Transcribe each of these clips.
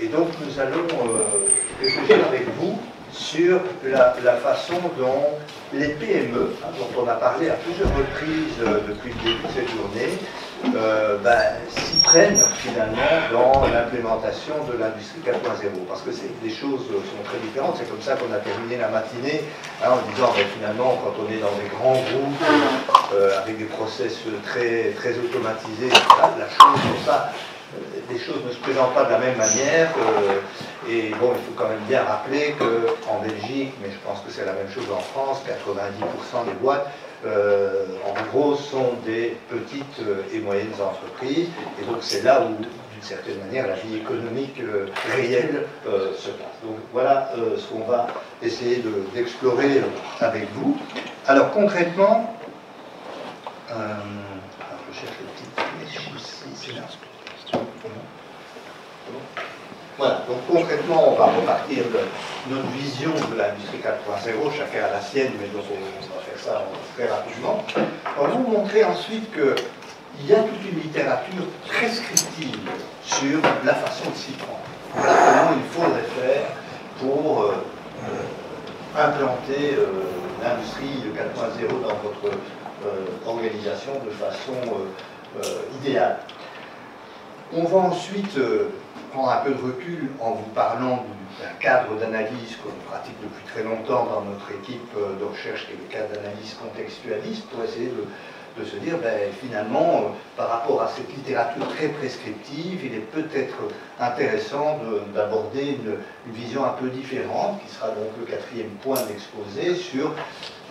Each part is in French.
Et donc nous allons réfléchir avec vous sur la façon dont les PME, dont on a parlé à plusieurs reprises depuis le début de cette journée, s'y prennent finalement dans l'implémentation de l'industrie 4.0, parce que les choses sont très différentes. C'est comme ça qu'on a terminé la matinée, en disant finalement, quand on est dans des grands groupes avec des process très, très automatisés, la chose comme ça, les choses ne se présentent pas de la même manière. Et bon, il faut quand même bien rappeler qu'en Belgique, mais je pense que c'est la même chose en France, 90% des boîtes, en gros, sont des petites et moyennes entreprises. Et donc c'est là où, d'une certaine manière, la vie économique réelle se passe. Donc voilà ce qu'on va essayer d'explorer avec vous. Alors concrètement, je cherche le petit fichier ici, c'est là. Voilà, donc concrètement, on va repartir de notre vision de l'industrie 4.0, chacun a la sienne, mais donc on va faire ça très rapidement. On va vous montrer ensuite qu'il y a toute une littérature prescriptive sur la façon de s'y prendre. Voilà comment il faudrait faire pour implanter l'industrie 4.0 dans votre organisation de façon idéale. On va ensuite prendre un peu de recul en vous parlant d'un cadre d'analyse qu'on pratique depuis très longtemps dans notre équipe de recherche, qui est le cadre d'analyse contextualiste, pour essayer de se dire, finalement, par rapport à cette littérature très prescriptive, il est peut-être intéressant d'aborder une vision un peu différente, qui sera donc le quatrième point de l'exposé, sur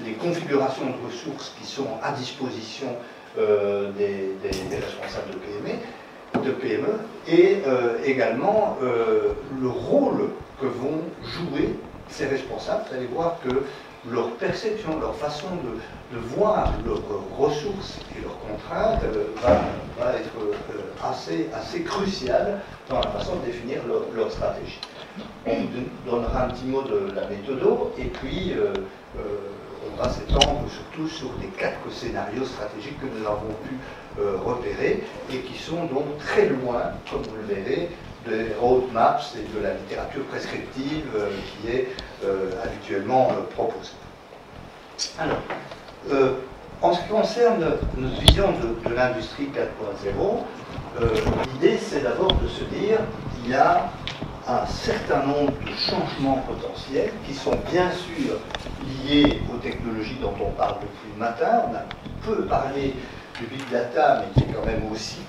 les configurations de ressources qui sont à disposition des responsables de PME, et également le rôle que vont jouer ces responsables. Vous allez voir que leur perception, leur façon de voir leurs ressources et leurs contraintes va être assez cruciale dans la façon de définir leur stratégie. On vous donnera un petit mot de la méthode, et puis on va s'étendre surtout sur les 4 scénarios stratégiques que nous avons pu repérer et qui sont donc très loin, comme vous le verrez, des roadmaps et de la littérature prescriptive qui est habituellement proposée. Alors, en ce qui concerne notre vision de l'industrie 4.0, l'idée c'est d'abord de se dire qu'il y a un certain nombre de changements potentiels qui sont bien sûr liés aux technologies dont on parle depuis le matin. On a peu parlé du big data, mais qui est quand même aussi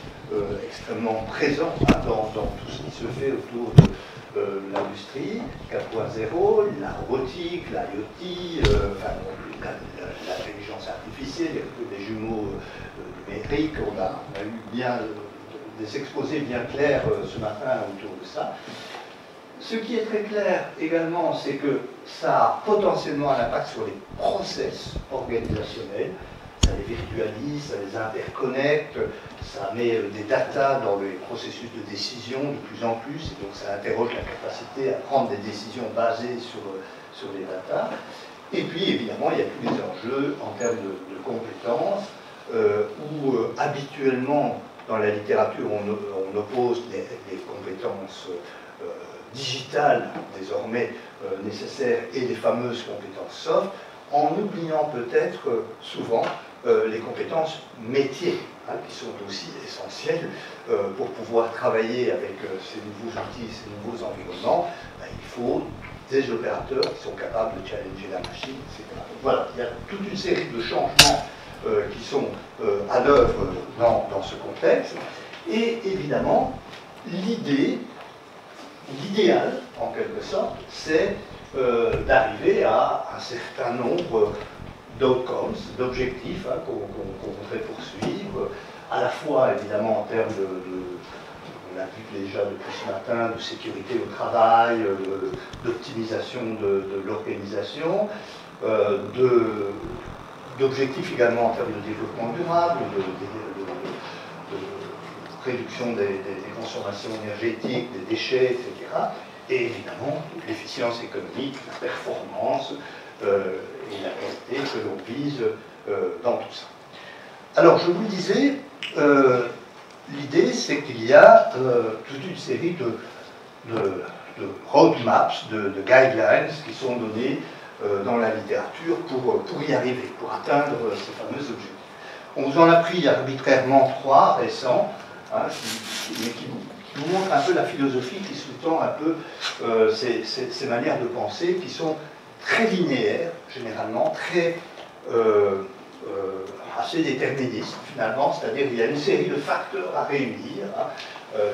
extrêmement présent dans tout ce qui se fait autour de l'industrie 4.0, la robotique, l'IoT, l'intelligence artificielle, les jumeaux numériques. On a eu bien des exposés bien clairs ce matin autour de ça. Ce qui est très clair également, c'est que ça a potentiellement un impact sur les process organisationnels. Ça les virtualise, ça les interconnecte, ça met des datas dans les processus de décision de plus en plus, et donc ça interroge la capacité à prendre des décisions basées sur les datas. Et puis évidemment, il y a tous les enjeux en termes de compétences, où habituellement, dans la littérature, on oppose les compétences digitales désormais nécessaires et les fameuses compétences soft, en oubliant peut-être souvent les compétences métiers, qui sont aussi essentielles pour pouvoir travailler avec ces nouveaux outils, ces nouveaux environnements. Il faut des opérateurs qui sont capables de challenger la machine, etc. Donc voilà, il y a toute une série de changements qui sont à l'œuvre dans ce contexte. Et évidemment, l'idéal, en quelque sorte, c'est d'arriver à un certain nombre d'outcomes, d'objectifs qu'on voudrait poursuivre, à la fois évidemment en termes on l'a vu déjà depuis ce matin, de sécurité au travail, d'optimisation de l'organisation, d'objectifs également en termes de développement durable, de réduction des consommations énergétiques, des déchets, etc. Et évidemment, l'efficience économique, la performance et la qualité que l'on vise dans tout ça. Alors, je vous le disais, l'idée c'est qu'il y a toute une série de roadmaps, de guidelines qui sont donnés dans la littérature pour y arriver, pour atteindre ces fameux objectifs. On vous en a pris arbitrairement 3 récents, hein, mais qui vous montrent un peu la philosophie qui sous-tend un peu ces manières de penser qui sont très linéaires, généralement, très assez déterministes, finalement, c'est-à-dire qu'il y a une série de facteurs à réunir. Hein.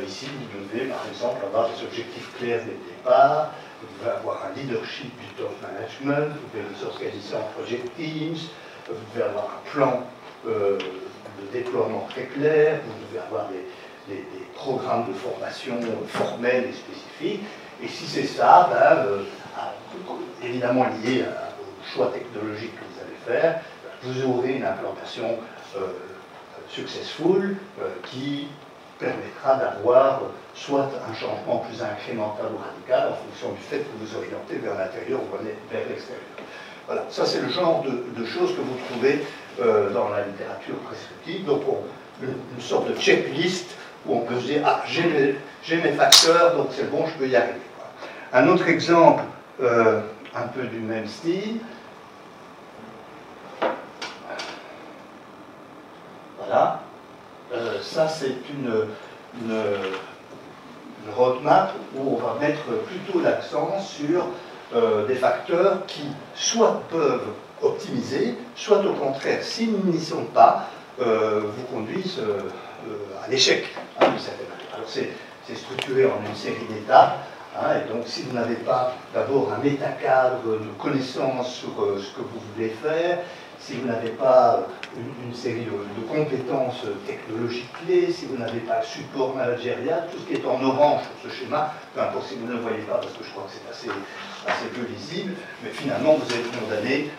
Ici, vous devez, par exemple, avoir des objectifs clairs dès le départ, vous devez avoir un leadership du top management, vous devez vous organiser en project teams, vous devez avoir un plan de déploiement très clair, vous devez avoir des programmes de formation formels et spécifiques, et si c'est ça, évidemment lié au choix technologique que vous allez faire, vous aurez une implantation successful qui permettra d'avoir soit un changement plus incrémental ou radical en fonction du fait que vous orientez vers l'intérieur ou vers l'extérieur. Voilà, ça c'est le genre de choses que vous trouvez dans la littérature prescriptive. Donc une sorte de checklist où on peut se dire, ah, j'ai mes facteurs, donc c'est bon, je peux y arriver. Un autre exemple un peu du même style. Voilà. Ça, c'est une roadmap où on va mettre plutôt l'accent sur des facteurs qui soit peuvent optimiser, soit au contraire, s'ils n'y sont pas, vous conduisent à l'échec, hein, d'une certaine manière. Alors c'est structuré en une série d'étapes, hein, et donc si vous n'avez pas d'abord un métacadre de connaissances sur ce que vous voulez faire, si vous n'avez pas une série de compétences technologiques clés, si vous n'avez pas le support managérial, tout ce qui est en orange sur ce schéma, peu importe si vous ne le voyez pas, parce que je crois que c'est assez peu lisible, mais finalement vous êtes condamné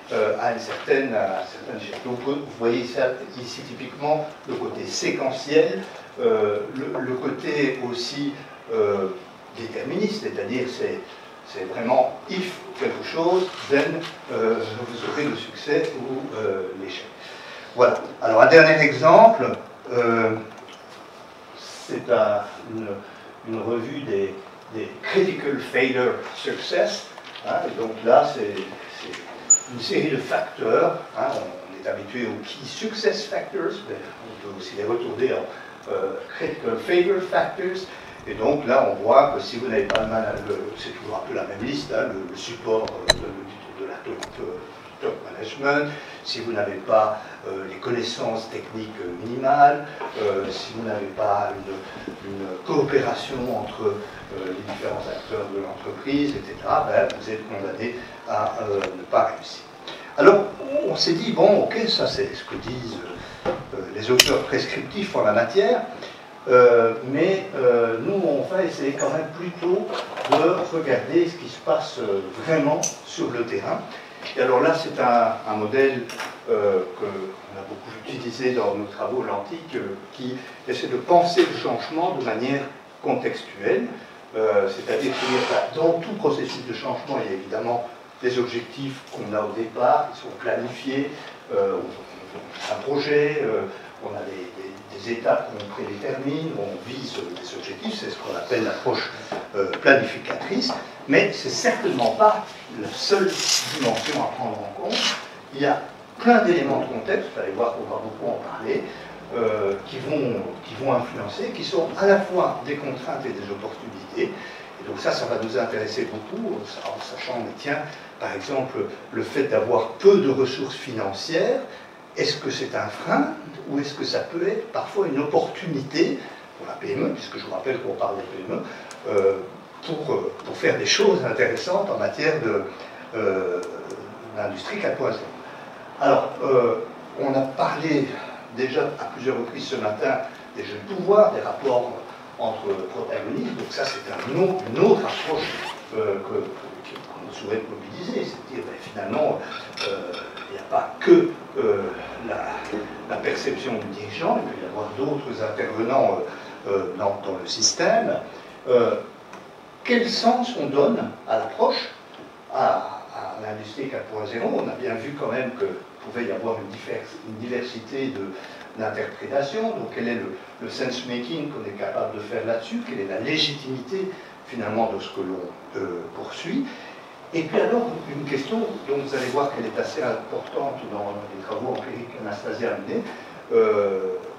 à une certaine échec. Donc vous voyez ça ici typiquement le côté séquentiel, le côté aussi déterministe, c'est-à-dire c'est vraiment if quelque chose, then vous aurez le succès ou l'échec. Voilà. Alors un dernier exemple, c'est une revue des Critical Failure Success. Hein, et donc là, c'est une série de facteurs. Hein, on est habitué aux Key Success Factors, mais on peut aussi les retourner en Critical Failure Factors. Et donc là, on voit que si vous n'avez pas c'est toujours un peu la même liste, hein, le support de la top management, si vous n'avez pas les connaissances techniques minimales, si vous n'avez pas une coopération entre les différents acteurs de l'entreprise, etc., ben, vous êtes condamné à ne pas réussir. Alors, on s'est dit, bon, ok, ça c'est ce que disent les auteurs prescriptifs en la matière, mais nous, on va essayer quand même plutôt de regarder ce qui se passe vraiment sur le terrain. Et alors là, c'est un modèle qu'on a beaucoup utilisé dans nos travaux l'antique, qui essaie de penser le changement de manière contextuelle, c'est-à-dire que dans tout processus de changement, il y a évidemment des objectifs qu'on a au départ, qui sont planifiés, un projet, on a des étapes qu'on prédétermine, on vise des objectifs, c'est ce qu'on appelle l'approche planificatrice, mais c'est certainement pas la seule dimension à prendre en compte. Il y a plein d'éléments de contexte, vous allez voir qu'on va beaucoup en parler, qui vont influencer, qui sont à la fois des contraintes et des opportunités. Et donc ça va nous intéresser beaucoup, en sachant, mais tiens, par exemple, le fait d'avoir peu de ressources financières, est-ce que c'est un frein ou est-ce que ça peut être parfois une opportunité pour la PME, puisque je vous rappelle qu'on parle des PME, pour faire des choses intéressantes en matière d'industrie 4.0. Alors, on a parlé déjà à plusieurs reprises ce matin des jeux de pouvoir, des rapports entre protagonistes, donc ça c'est une autre approche qu'on souhaite mobiliser, c'est-à-dire ben, finalement il n'y a pas que la perception du dirigeant, il peut y avoir d'autres intervenants dans le système. Quel sens on donne à l'approche, à l'industrie 4.0? On a bien vu quand même qu'il pouvait y avoir une diversité d'interprétations. Donc quel est le sense-making qu'on est capable de faire là-dessus? Quelle est la légitimité finalement de ce que l'on poursuit. Et puis alors, une question dont vous allez voir qu'elle est assez importante dans les travaux empiriques qu'Anastasia a menés,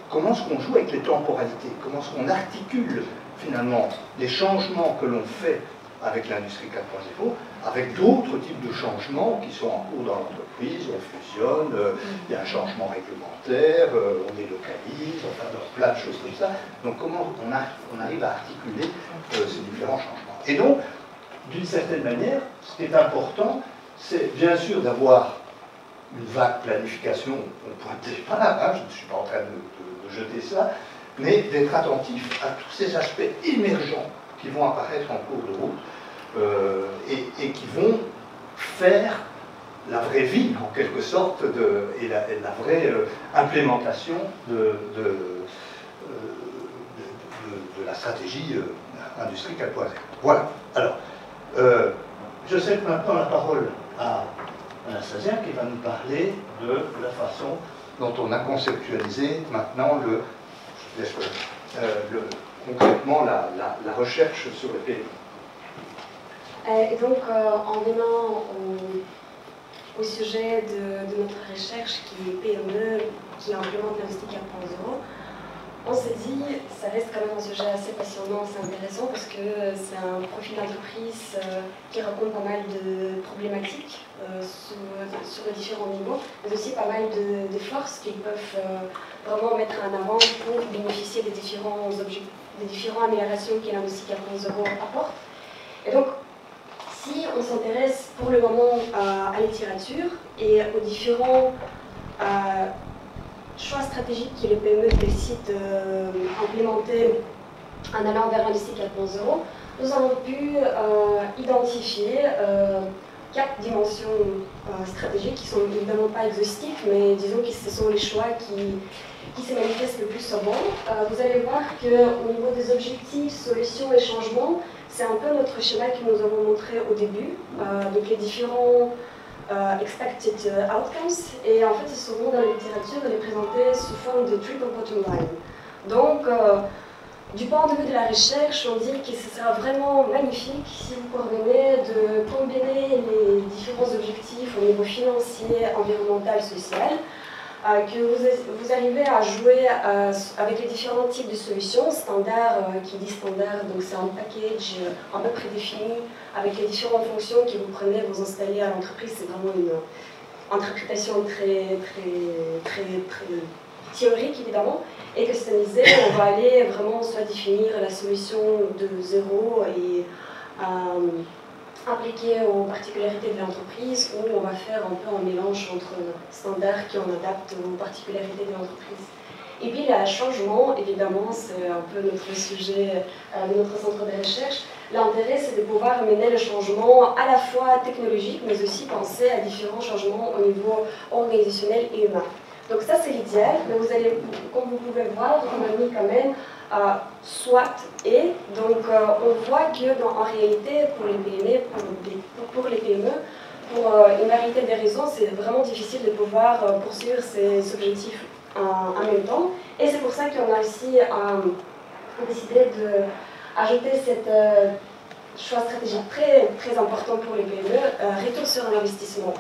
comment est-ce qu'on joue avec les temporalités, comment est-ce qu'on articule finalement les changements que l'on fait avec l'industrie 4.0, avec d'autres types de changements qui sont en cours dans l'entreprise, on fusionne, il y a un changement réglementaire, on délocalise, enfin, plein de choses comme ça. Donc comment on arrive à articuler ces différents changements. Et donc, d'une certaine manière, ce qui est important, c'est bien sûr d'avoir une vague planification au point de départ, hein, je ne suis pas en train de jeter ça, mais d'être attentif à tous ces aspects émergents qui vont apparaître en cours de route et qui vont faire la vraie vie, en quelque sorte, et la vraie implémentation de la stratégie Industrie 4.0. Voilà. Alors, je cède maintenant la parole à Anastasia qui va nous parler de la façon dont on a conceptualisé maintenant concrètement la recherche sur le PME. Et donc, en venant au sujet de notre recherche qui est PME, qui implémente l'industrie 4.0, on s'est dit, ça reste quand même un sujet assez passionnant, c'est intéressant parce que c'est un profil d'entreprise qui raconte pas mal de problématiques sur les différents niveaux, mais aussi pas mal de forces qu'ils peuvent vraiment mettre en avant pour bénéficier des différentes améliorations que l'industrie 4.0 apporte. Et donc, si on s'intéresse pour le moment à la littérature et aux différents choix stratégiques que les PME décident d'implémenter en allant vers l'industrie 4.0, nous avons pu identifier 4 dimensions stratégiques qui ne sont évidemment pas exhaustives, mais disons que ce sont les choix qui se manifestent le plus souvent. Vous allez voir qu'au niveau des objectifs, solutions et changements, c'est un peu notre schéma que nous avons montré au début, donc les différents expected outcomes, et en fait, souvent dans la littérature, elle est présentée sous forme de triple bottom line. Donc, du point de vue de la recherche, on dit que ce sera vraiment magnifique si vous parvenez de combiner les différents objectifs au niveau financier, environnemental, social, que vous arrivez à jouer avec les différents types de solutions. Standard, qui dit standard, donc c'est un package un peu prédéfini avec les différentes fonctions que vous prenez, vous installez à l'entreprise. C'est vraiment une interprétation très théorique évidemment, et customisée. On va aller vraiment soit définir la solution de zéro et appliquer aux particularités de l'entreprise, ou on va faire un peu un mélange entre standards qui on adapte aux particularités de l'entreprise. Et puis le changement, évidemment, c'est un peu notre sujet de notre centre de recherche. L'intérêt, c'est de pouvoir mener le changement à la fois technologique, mais aussi penser à différents changements au niveau organisationnel et humain. Donc ça, c'est l'idéal, mais vous allez, comme vous pouvez voir, on a mis quand même soit et. Donc on voit que en réalité, pour les PME, pour une variété de raisons, c'est vraiment difficile de pouvoir poursuivre ces objectifs en même temps. Et c'est pour ça qu'on a aussi décidé d'ajouter cette choix stratégique très important pour les PME, retour sur l'investissement.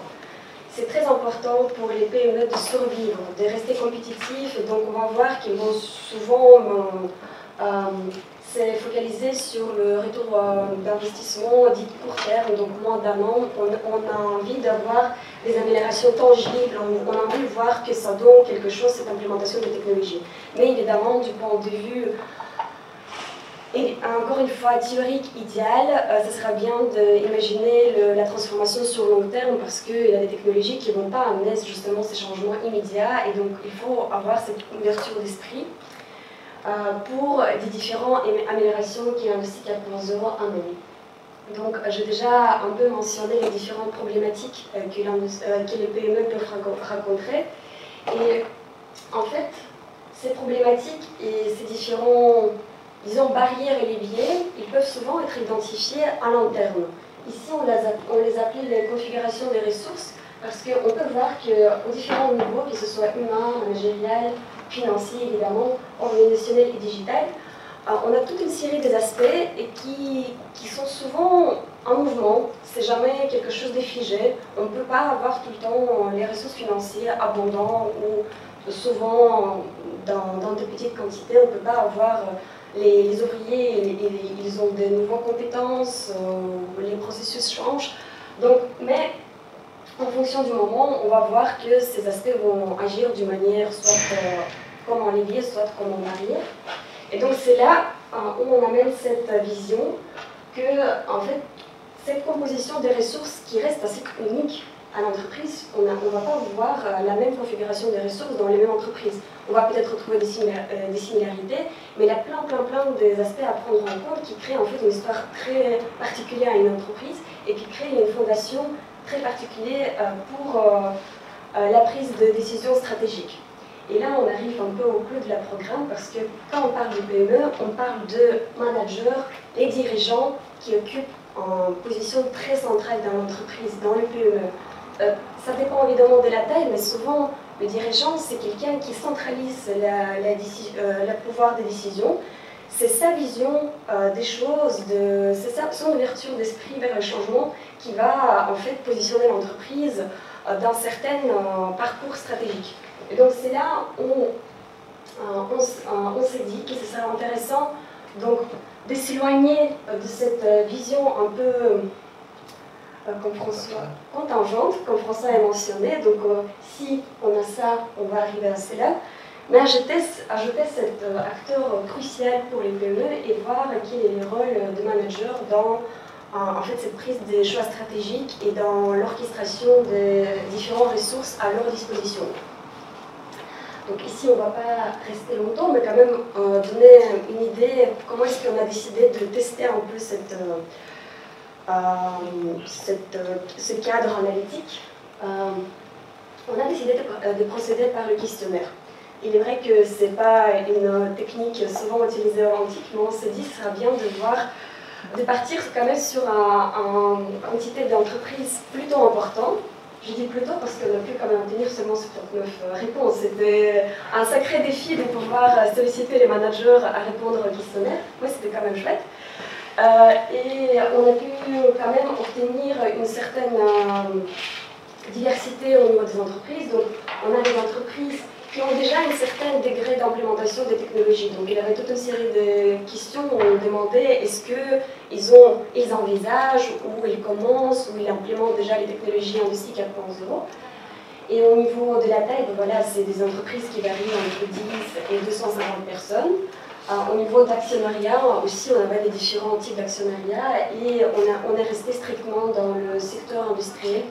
C'est très important pour les PME de survivre, de rester compétitifs. Donc on va voir qu'ils vont souvent se focaliser sur le retour d'investissement dit court terme, donc moins d'un an. On a envie d'avoir des améliorations tangibles, on a envie de voir que ça donne quelque chose, cette implémentation de technologie. Mais évidemment, du point de vue, et encore une fois, théorique, idéal, ça sera bien d'imaginer la transformation sur long terme, parce qu'il y a des technologies qui ne vont pas amener justement ces changements immédiats, et donc il faut avoir cette ouverture d'esprit pour des différentes améliorations que l'industrie 4.0 amène. Donc j'ai déjà un peu mentionné les différentes problématiques que les PME peuvent rencontrer, et en fait, ces problématiques et ces différents, disons, barrières et leviers, ils peuvent souvent être identifiés à long terme. Ici, on les appelle les configurations des ressources, parce qu'on peut voir qu'aux différents niveaux, que ce soit humain, managérial, financier évidemment, organisationnel et digital, on a toute une série des aspects et qui sont souvent en mouvement. C'est jamais quelque chose de figé. On ne peut pas avoir tout le temps les ressources financières abondantes ou souvent dans de petites quantités. On ne peut pas avoir les ouvriers, ils ont de nouvelles compétences, les processus changent. Donc, mais en fonction du moment, on va voir que ces aspects vont agir d'une manière soit comme en levier, soit comme en arrière. Et donc c'est là où on amène cette vision que, en fait, cette composition des ressources qui reste assez unique à l'entreprise, on ne va pas voir la même configuration des ressources dans les mêmes entreprises. On va peut-être retrouver des similarités, mais il y a plein des aspects à prendre en compte qui créent en fait une histoire très particulière à une entreprise et qui créent une fondation très particulière pour la prise de décisions stratégiques. Et là, on arrive un peu au clou de la programme parce que quand on parle de PME, on parle de managers et dirigeants qui occupent une position très centrale dans l'entreprise, dans le PME. Ça dépend évidemment de la taille, mais souvent, le dirigeant, c'est quelqu'un qui centralise le pouvoir des décisions. C'est sa vision des choses, c'est son ouverture d'esprit vers le changement qui va en fait positionner l'entreprise dans certains parcours stratégiques. Et donc c'est là où on s'est dit que ce serait intéressant donc, de s'éloigner de cette vision un peu contingente, comme François a mentionné. Donc si on a ça, on va arriver à cela. Mais ajouter cet acteur crucial pour les PME et voir quel est le rôle de manager dans en fait, cette prise des choix stratégiques et dans l'orchestration des différentes ressources à leur disposition. Donc ici, on ne va pas rester longtemps, mais quand même donner une idée comment est-ce qu'on a décidé de tester un peu ce cadre analytique. On a décidé de procéder par le questionnaire. Il est vrai que ce n'est pas une technique souvent utilisée en antique, mais on s'est dit que ce serait bien de partir quand même sur une quantité d'entreprises plutôt importante. Je dis plutôt parce qu'on a pu quand même obtenir seulement 79 réponses. C'était un sacré défi de pouvoir solliciter les managers à répondre au questionnaire. Oui, c'était quand même chouette. Et on a pu quand même obtenir une certaine diversité au niveau des entreprises. Donc, on a des entreprises qui ont déjà un certain degré d'implémentation des technologies. Donc il y avait toute une série de questions où on demandait est-ce qu'ils envisagent, ou ils commencent, ou ils implémentent déjà les technologies Industrie 4.0. Et au niveau de la taille, voilà, c'est des entreprises qui varient entre 10 et 250 personnes. Au niveau d'actionnariat aussi, on avait des différents types d'actionnariat et on est resté strictement dans le secteur industriel.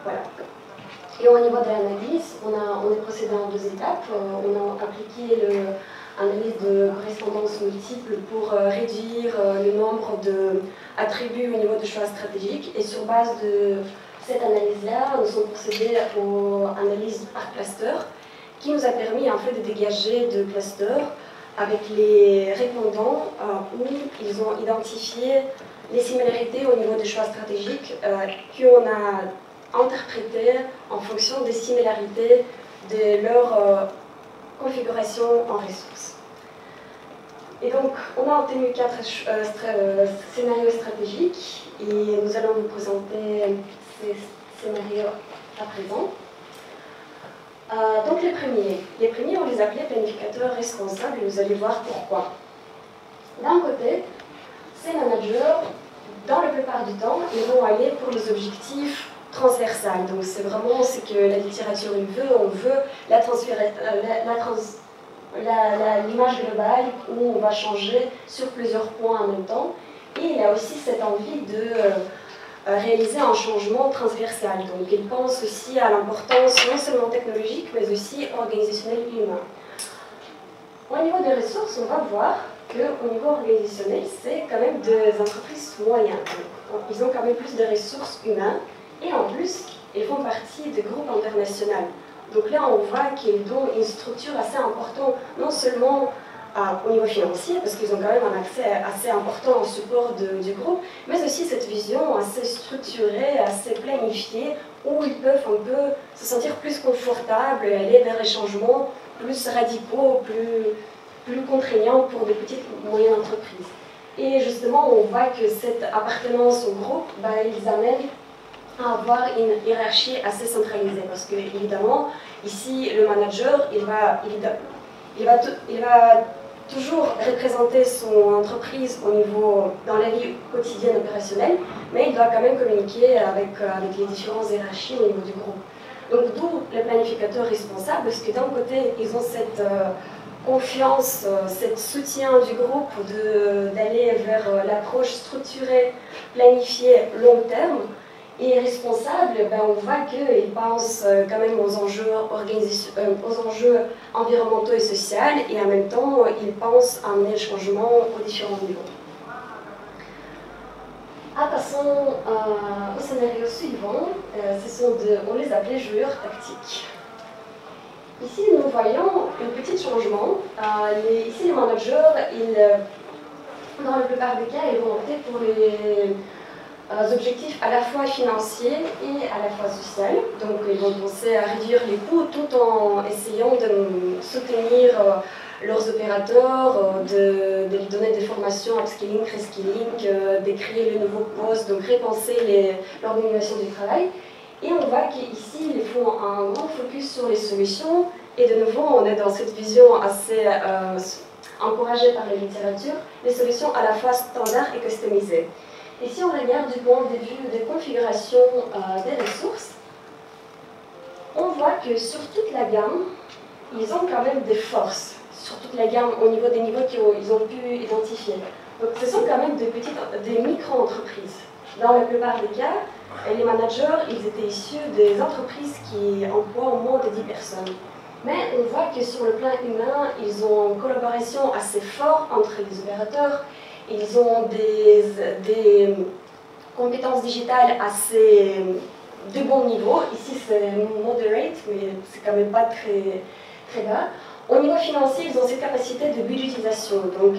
Voilà. Et au niveau de l'analyse, on est procédé en 2 étapes. On a appliqué l'analyse de correspondance multiple pour réduire le nombre d'attributs au niveau de choix stratégiques. Et sur base de cette analyse-là, nous sommes procédés aux analyses par cluster, qui nous a permis en fait de dégager 2 clusters avec les répondants où ils ont identifié les similarités au niveau des choix stratégiques qu'on a interpréter en fonction des similarités de leur configuration en ressources. Et donc, on a obtenu 4 scénarios stratégiques et nous allons vous présenter ces scénarios à présent. Donc, les premiers, on les appelait planificateurs responsables et vous allez voir pourquoi. D'un côté, ces managers, dans la plupart du temps, ils vont aller pour les objectifs transversal. Donc c'est vraiment ce que la littérature veut. On veut l'image globale où on va changer sur plusieurs points en même temps. Et il y a aussi cette envie de réaliser un changement transversal. Donc il pense aussi à l'importance non seulement technologique, mais aussi organisationnelle et humaine. Au niveau des ressources, on va voir qu'au niveau organisationnel, c'est quand même des entreprises moyennes. Donc, ils ont quand même plus de ressources humaines. Et en plus, ils font partie de groupes internationaux. Donc là, on voit qu'ils ont une structure assez importante, non seulement au niveau financier, parce qu'ils ont quand même un accès assez important au support du groupe, mais aussi cette vision assez structurée, assez planifiée, où ils peuvent un peu se sentir plus confortables et aller vers les changements plus radicaux, plus contraignant pour des petites et moyennes entreprises. Et justement, on voit que cette appartenance au groupe, ils amènent à avoir une hiérarchie assez centralisée. Parce que, évidemment, ici, le manager, il va toujours représenter son entreprise dans la vie quotidienne opérationnelle, mais il doit quand même communiquer avec les différentes hiérarchies au niveau du groupe. Donc, d'où les planificateurs responsables, parce que d'un côté, ils ont cette confiance, cet soutien du groupe d'aller vers l'approche structurée, planifiée, long terme. Et responsables, on voit qu'ils pensent quand même aux enjeux environnementaux et sociaux, et en même temps, ils pensent à amener le changement aux différents niveaux. Passons au scénario suivant. On les appelait joueurs tactiques. Ici, nous voyons un petit changement. Ici, les managers, dans la plupart des cas, ils vont opter pour les objectifs à la fois financiers et à la fois sociaux. Donc, ils vont penser à réduire les coûts tout en essayant de soutenir leurs opérateurs, de lui donner des formations upskilling, reskilling, de créer le nouveau poste, donc repenser l'organisation du travail. Et on voit qu'ici, ils font un grand focus sur les solutions. Et de nouveau, on est dans cette vision assez encouragée par la littérature, les solutions à la fois standards et customisées. Et si on regarde du point de vue des configurations des ressources, on voit que sur toute la gamme, ils ont quand même des forces, sur toute la gamme au niveau des niveaux qu'ils ont pu identifier. Donc ce sont quand même des micro-entreprises. Dans la plupart des cas, les managers, ils étaient issus des entreprises qui emploient au moins de 10 personnes. Mais on voit que sur le plan humain, ils ont une collaboration assez forte entre les opérateurs. Ils ont des compétences digitales assez de bon niveau. Ici, c'est moderate, mais c'est quand même pas très, très bas. Au niveau financier, ils ont cette capacité de budgétisation. Donc,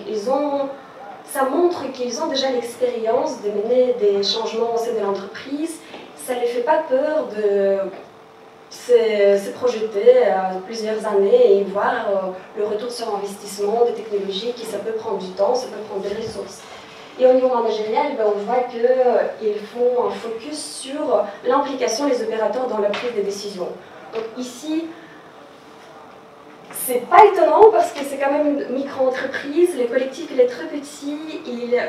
ça montre qu'ils ont déjà l'expérience de mener des changements au sein de l'entreprise. Ça ne les fait pas peur de se projeter plusieurs années et voir le retour sur investissement des technologies qui ça peut prendre du temps, ça peut prendre des ressources. Et au niveau managérial, on voit qu'ils font un focus sur l'implication des opérateurs dans la prise de décisions. Donc ici, c'est pas étonnant parce que c'est quand même une micro-entreprise, le collectif il est très petit,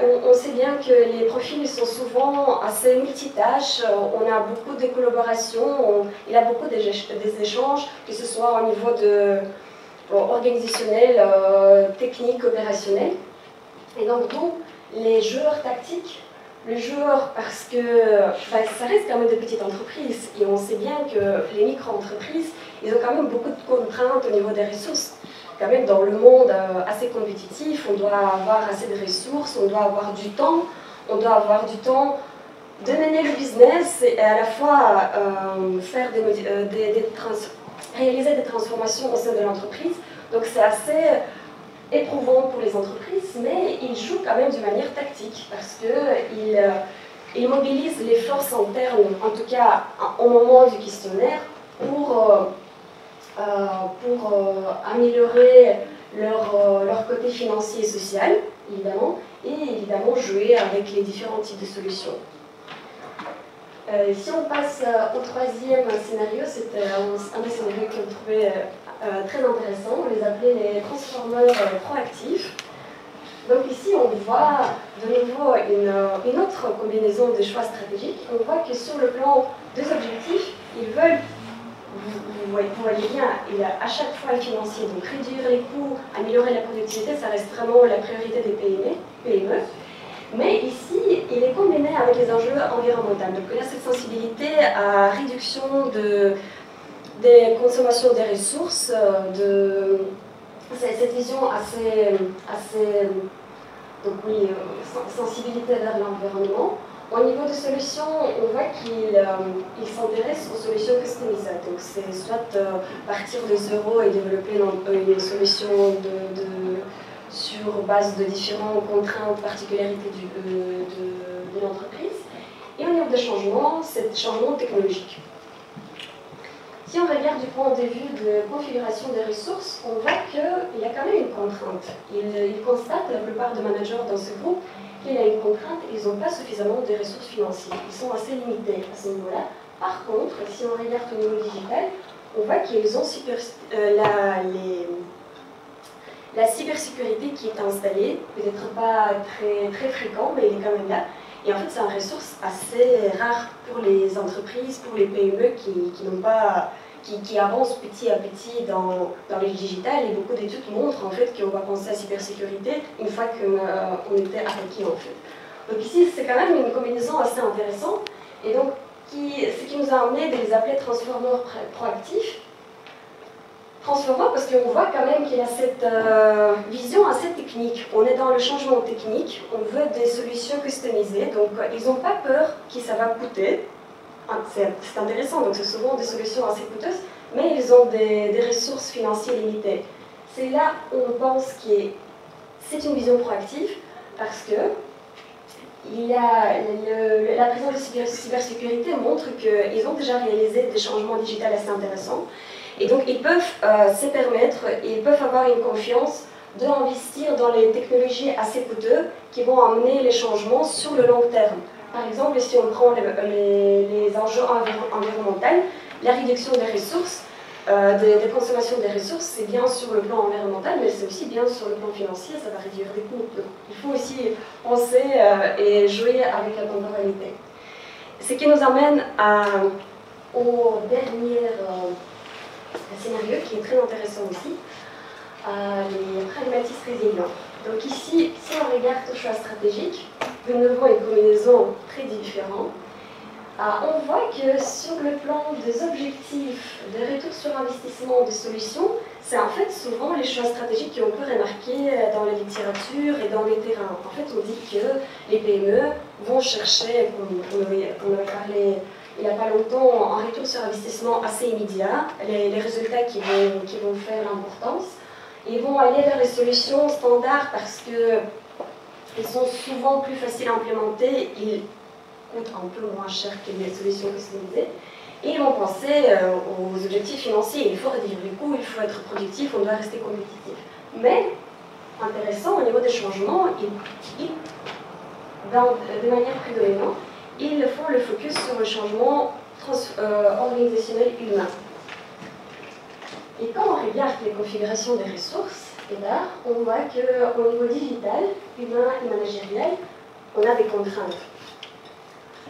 on sait bien que les profils sont souvent assez multitâches, on a beaucoup de collaborations, il y a beaucoup des échanges, que ce soit au niveau organisationnel, technique, opérationnel. Et donc d'où les joueurs tactiques, le joueur parce que ça reste quand même des petites entreprises et on sait bien que les micro-entreprises, ils ont quand même beaucoup de contraintes au niveau des ressources. Quand même dans le monde assez compétitif, on doit avoir assez de ressources, on doit avoir du temps, de mener le business et à la fois faire réaliser des transformations au sein de l'entreprise. Donc c'est assez éprouvant pour les entreprises, mais ils jouent quand même de manière tactique parce qu'ils mobilisent les forces internes, en tout cas au moment du questionnaire, pour améliorer leur côté financier et social, évidemment, et évidemment jouer avec les différents types de solutions. Si on passe au troisième scénario, c'était un des scénarios que je trouvais très intéressant, on les appelait les transformeurs proactifs. Donc ici, on voit de nouveau une autre combinaison de choix stratégiques. On voit que sur le plan des objectifs, ils veulent, vous voyez bien, à chaque fois le financier, donc réduire les coûts, améliorer la productivité, ça reste vraiment la priorité des PME. Mais ici, il est combiné avec les enjeux environnementaux. Donc il y a cette sensibilité à réduction des consommations des ressources, cette vision assez donc oui, sensibilité vers l'environnement. Au niveau des solutions, on voit qu'il s'intéresse aux solutions customisées. Donc c'est soit partir de zéro et développer une solution sur base de différentes contraintes, particularités de l'entreprise. Et au niveau des changements, c'est des changements technologiques. Si on regarde du point de vue de configuration des ressources, on voit qu'il y a quand même une contrainte. Il constate, la plupart des managers dans ce groupe, qu'il y a une contrainte, ils n'ont pas suffisamment de ressources financières. Ils sont assez limités à ce niveau-là. Par contre, si on regarde au niveau digital, on voit qu'ils ont la cybersécurité qui est installée, peut-être pas très fréquent, mais il est quand même là. Et en fait, c'est une ressource assez rare pour les entreprises, pour les PME qui avancent petit à petit dans le digital. Et beaucoup d'études montrent en fait qu'on va penser à cybersécurité une fois qu'on était attaqué en fait. Donc ici, c'est quand même une combinaison assez intéressante. Et donc, ce qui nous a amené de les appeler transformeurs proactifs. Transformeurs parce qu'on voit quand même qu'il y a cette vision assez technique. On est dans le changement technique, on veut des solutions customisées, donc ils n'ont pas peur que ça va coûter. C'est intéressant, donc c'est souvent des solutions assez coûteuses, mais ils ont des ressources financières limitées. C'est là où on pense que c'est une vision proactive parce que la présence de cybersécurité montre qu'ils ont déjà réalisé des changements digitaux assez intéressants. Et donc, ils peuvent se permettre, ils peuvent avoir une confiance d'investir dans les technologies assez coûteuses qui vont amener les changements sur le long terme. Par exemple, si on prend les enjeux environnementaux, la réduction des ressources, des consommations des ressources, c'est bien sur le plan environnemental, mais c'est aussi bien sur le plan financier, ça va réduire des coûts. Donc, il faut aussi penser et jouer avec la temporalité. Ce qui nous amène au dernier scénario qui est très intéressant aussi, les pragmatistes résilients. Donc ici, si on regarde au choix stratégique, de nouveau une combinaison très différente, on voit que sur le plan des objectifs, de retour sur investissement, de solutions, c'est en fait souvent les choix stratégiques qu'on peut remarquer dans la littérature et dans les terrains. En fait, on dit que les PME vont chercher, comme on avait parlé il n'y a pas longtemps, un retour sur investissement assez immédiat, les résultats qui vont faire l'importance. Ils vont aller vers les solutions standards parce qu'elles sont souvent plus faciles à implémenter, ils coûtent un peu moins cher que les solutions customisées. Et ils vont penser aux objectifs financiers. Il faut réduire les coûts, il faut être productif, on doit rester compétitif. Mais, intéressant, au niveau des changements, de manière prédominante, ils font le focus sur le changement organisationnel humain. Et quand on regarde les configurations des ressources, on voit qu'au niveau digital, humain et managérial, on a des contraintes.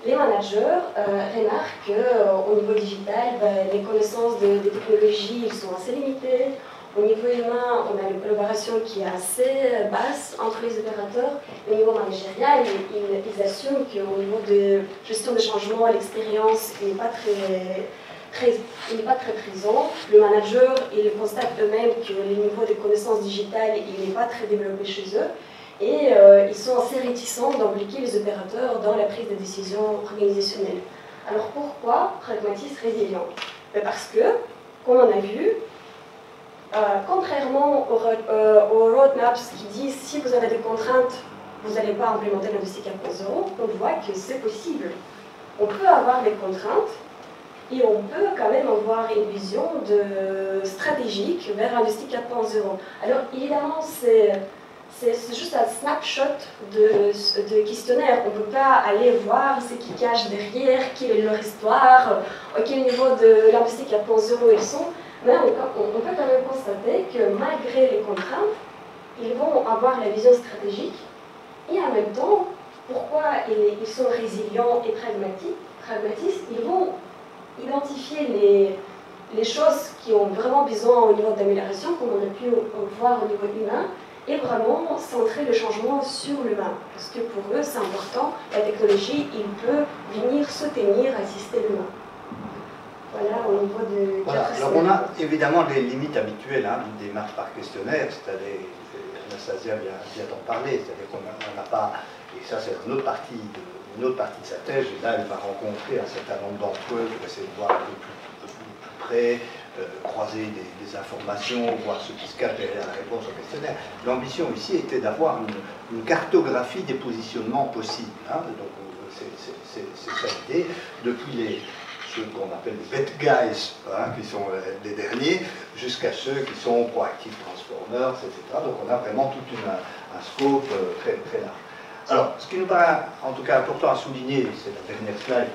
Les managers remarquent qu'au niveau digital, les connaissances des technologies ils sont assez limitées. Au niveau humain, on a une collaboration qui est assez basse entre les opérateurs. Au niveau managérial, ils assument qu'au niveau de gestion de changement, l'expérience n'est pas très présent. Le manager, il constate eux-mêmes que le niveau de connaissances digitales n'est pas très développé chez eux. Et ils sont assez réticents d'impliquer les opérateurs dans la prise de décision organisationnelle. Alors pourquoi pragmatisme résilient? Parce que, comme on a vu, contrairement aux roadmaps qui disent si vous avez des contraintes, vous n'allez pas implémenter l'industrie 4.0, on voit que c'est possible. On peut avoir des contraintes et on peut quand même avoir une vision stratégique vers l'industrie 4.0. Alors évidemment, c'est juste un snapshot de questionnaire. On ne peut pas aller voir ce qui cache derrière, quelle est leur histoire, à quel niveau de l'industrie 4.0 ils sont. Mais on peut quand même constater que malgré les contraintes, ils vont avoir la vision stratégique et en même temps, pourquoi ils sont résilients et pragmatistes, ils vont identifier les choses qui ont vraiment besoin au niveau d'amélioration, comme on a pu voir au niveau humain, et vraiment centrer le changement sur l'humain. Parce que pour eux, c'est important, la technologie, il peut venir soutenir, assister l'humain. Voilà, au niveau de... Voilà, alors on a évidemment les limites habituelles d'une démarche par questionnaire, c'est-à-dire, Anastasia vient d'en parler, c'est-à-dire qu'on n'a pas, et ça c'est une autre partie de sa thèse, et là elle va rencontrer un certain nombre d'entre eux pour essayer de voir un peu plus près, croiser des informations, voir ce qui se cache derrière la réponse au questionnaire. L'ambition ici était d'avoir une cartographie des positionnements possibles, donc c'est ça l'idée, depuis ceux qu'on appelle les bad guys, hein, qui sont les derniers, jusqu'à ceux qui sont proactive transformers, etc. Donc on a vraiment tout un scope très, très large. Alors, ce qui nous paraît en tout cas important à souligner, c'est la dernière slide,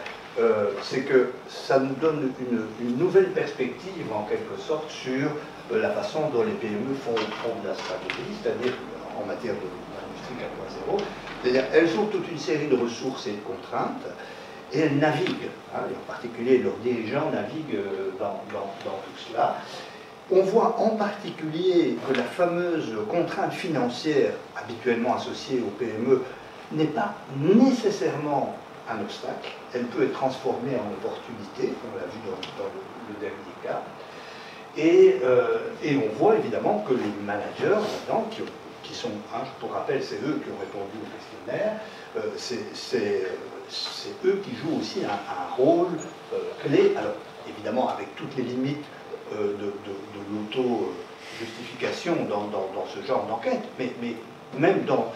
c'est que ça nous donne une nouvelle perspective en quelque sorte sur la façon dont les PME font de la stratégie, c'est-à-dire en matière d'industrie 4.0, c'est-à-dire elles ont toute une série de ressources et de contraintes, et elles naviguent, hein, et en particulier leurs dirigeants naviguent dans tout cela. On voit en particulier que la fameuse contrainte financière habituellement associée aux PME n'est pas nécessairement un obstacle, elle peut être transformée en opportunité, comme on l'a vu dans le dernier cas. Et on voit évidemment que les managers là-dedans, qui sont, hein, pour rappel, c'est eux qui ont répondu au questionnaire, c'est eux qui jouent aussi un rôle clé, alors évidemment avec toutes les limites de l'auto-justification dans ce genre d'enquête, mais même dans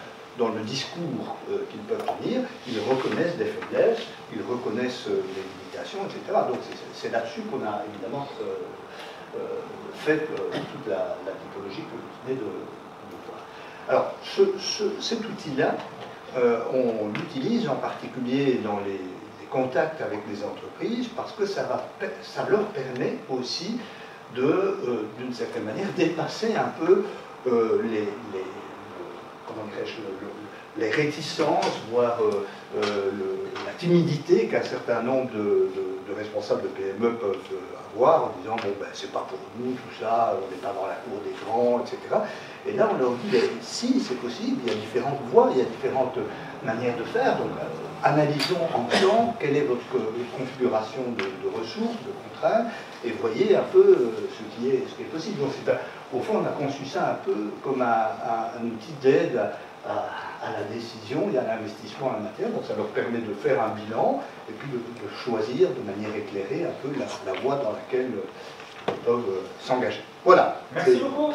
le discours qu'ils peuvent tenir, ils reconnaissent des faiblesses, ils reconnaissent des limitations, etc. Donc c'est là-dessus qu'on a évidemment fait toute la typologie que vous venez de voir. Alors, cet outil-là, on l'utilise en particulier dans les contacts avec les entreprises parce que ça leur permet aussi d'une certaine manière, dépasser un peu les réticences, voire la timidité qu'un certain nombre de responsables de PME peuvent avoir en disant bon ben c'est pas pour nous tout ça, on n'est pas dans la cour des grands, etc. Et là on leur dit ben, si c'est possible, il y a différentes voies, il y a différentes manières de faire, donc analysons en temps quelle est votre configuration de ressources, de contraintes, et voyez un peu ce qui est possible. Donc au fond on a conçu ça un peu comme un outil d'aide à la décision et à l'investissement en la matière, donc ça leur permet de faire un bilan et puis de choisir de manière éclairée un peu la voie dans laquelle ils peuvent s'engager. Voilà. Merci beaucoup.